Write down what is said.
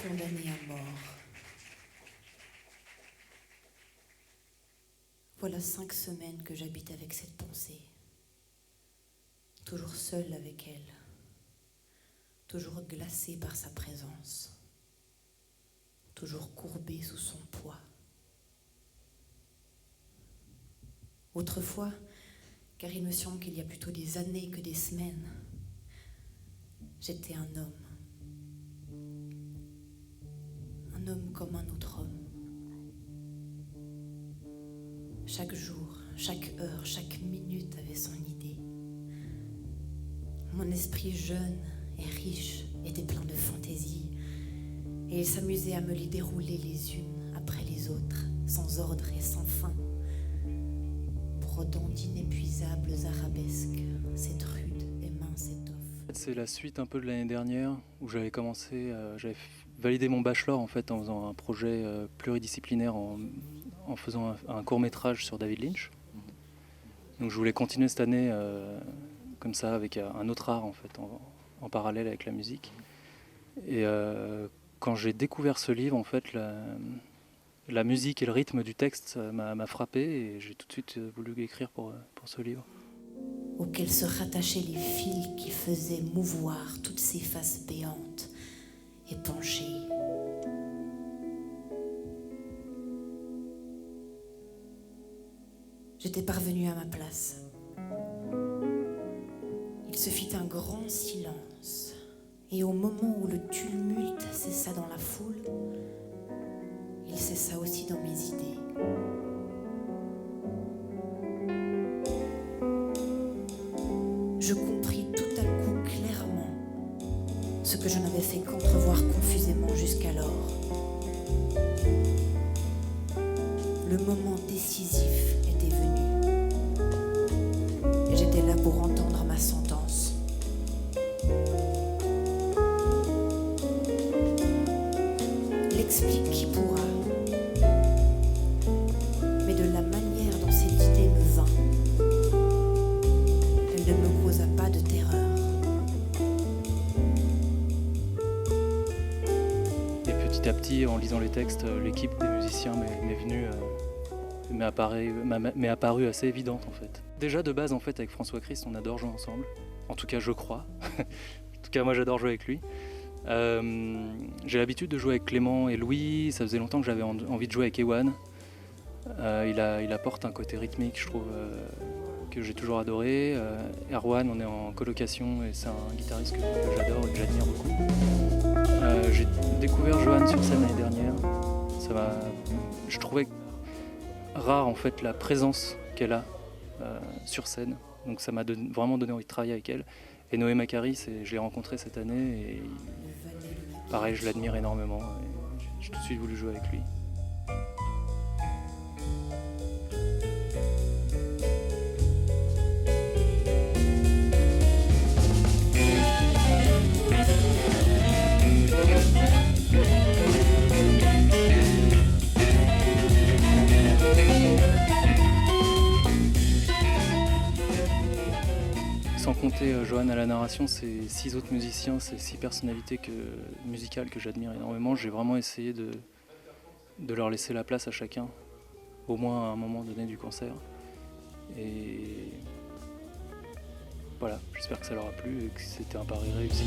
condamné à mort. Voilà 5 semaines que j'habite avec cette pensée. Toujours seule avec elle. Toujours glacée par sa présence. Toujours courbée sous son poids. Autrefois, car il me semble qu'il y a plutôt des années que des semaines, j'étais un homme. Un homme comme un autre homme. Chaque jour, chaque heure, chaque minute avait son idée. Mon esprit jeune et riche était plein de fantaisie, et il s'amusait à me les dérouler les unes après les autres, sans ordre et sans fin, brodant d'inépuisables arabesques, cette rude et mince étoffe. C'est la suite un peu de l'année dernière où j'avais commencé, j'avais validé mon bachelor en fait en faisant un projet pluridisciplinaire en faisant un court-métrage sur David Lynch. Donc je voulais continuer cette année comme ça avec un autre art en fait en parallèle avec la musique. Et quand j'ai découvert ce livre en fait la musique et le rythme du texte m'a frappé et j'ai tout de suite voulu écrire pour ce livre. Auxquels se rattachaient les fils qui faisaient mouvoir toutes ces faces béantes et penchées. J'étais parvenue à ma place. Il se fit un grand silence, et au moment où le tumulte cessa dans la foule, il cessa aussi dans mes idées. Je compris tout à coup clairement ce que je n'avais fait qu'entrevoir confusément jusqu'alors. Le moment décisif était venu, et j'étais là pour entendre ma sentence. L'explique qui pourra, mais de la manière dont cette idée me vint, elle ne me causa pas de terreur. Et petit à petit, en lisant les textes, l'équipe des musiciens m'est apparue assez évidente en fait. Déjà de base en fait avec François Christ, on adore jouer ensemble. En tout cas je crois. En tout cas moi j'adore jouer avec lui. J'ai l'habitude de jouer avec Clément et Louis, ça faisait longtemps que j'avais envie de jouer avec Ewan. Il apporte un côté rythmique, je trouve, que j'ai toujours adoré. Erwan, on est en colocation et c'est un guitariste que j'adore et que j'admire beaucoup. J'ai découvert Johan sur scène l'année dernière. Je trouvais rare en fait la présence qu'elle a sur scène. Donc ça m'a vraiment donné envie de travailler avec elle. Et Noé Macari, je l'ai rencontré cette année et pareil, je l'admire énormément. Et j'ai tout de suite voulu jouer avec lui. Sans compter Johan à la narration, c'est 6 autres musiciens, c'est 6 personnalités musicales que j'admire énormément. J'ai vraiment essayé de leur laisser la place à chacun, au moins à un moment donné du concert. Et voilà, j'espère que ça leur a plu et que c'était un pari réussi.